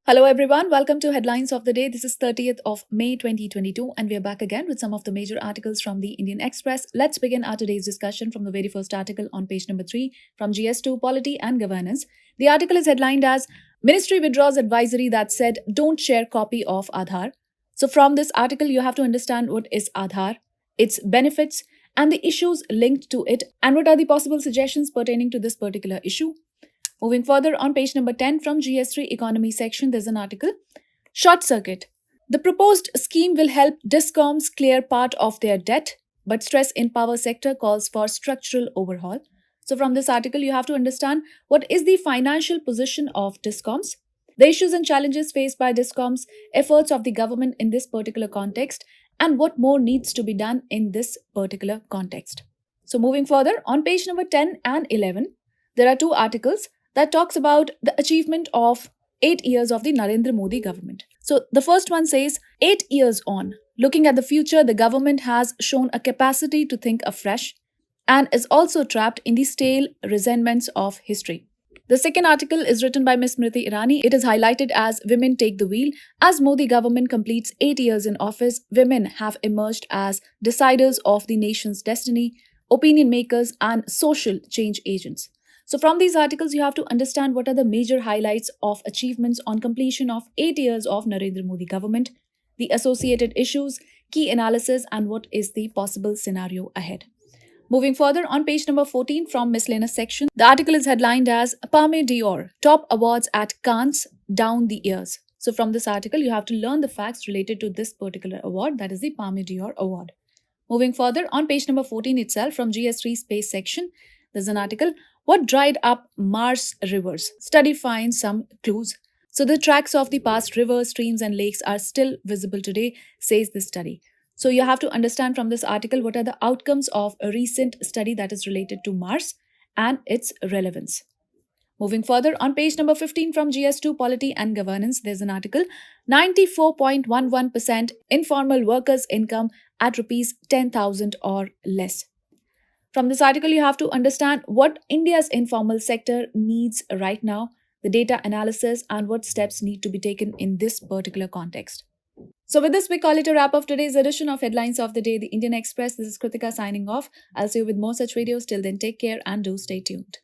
Hello everyone, welcome to Headlines of the Day. This is 30th of May 2022 and we are back again with some of the major articles from the Indian Express. Let's begin our today's discussion from the very first article on page number 3 from GS2 Polity and Governance. The article is headlined as Ministry withdraws advisory that said don't share copy of Aadhaar. So from this article you have to understand what is Aadhaar, its benefits and the issues linked to it and what are the possible suggestions pertaining to this particular issue. Moving further on page number 10 from GS3 Economy section, there's an article, Short Circuit. The proposed scheme will help Discoms clear part of their debt, but stress in power sector calls for structural overhaul. So from this article, you have to understand what is the financial position of Discoms, the issues and challenges faced by Discoms, efforts of the government in this particular context, and what more needs to be done in this particular context. So moving further, on page number 10 and 11, there are two articles that talks about the achievement of 8 years of the Narendra Modi government. So the first one says, 8 years on, looking at the future, the government has shown a capacity to think afresh and is also trapped in the stale resentments of history. The second article is written by Ms. Smriti Irani. It is highlighted as Women Take the Wheel. As Modi government completes 8 years in office, women have emerged as deciders of the nation's destiny, opinion makers and social change agents. So from these articles, you have to understand what are the major highlights of achievements on completion of 8 years of Narendra Modi government, the associated issues, key analysis, and what is the possible scenario ahead. Moving further on page number 14 from miscellaneous section, the article is headlined as Palmi Dior, top awards at Cannes down the years. So from this article, you have to learn the facts related to this particular award, that is the Palmi Dior award. Moving further on page number 14 itself from GS3 space section, there's an article, What dried up Mars rivers? Study finds some clues. So the tracks of the past rivers, streams and lakes are still visible today, says this study. So you have to understand from this article what are the outcomes of a recent study that is related to Mars and its relevance. Moving further on page number 15 from GS2 Polity and Governance, there's an article, 94.11% informal workers' income at rupees 10,000 or less. From this article, you have to understand what India's informal sector needs right now, the data analysis, and what steps need to be taken in this particular context. So with this, we call it a wrap of today's edition of Headlines of the Day, the Indian Express. This is Kritika signing off. I'll see you with more such videos. Till then, take care and do stay tuned.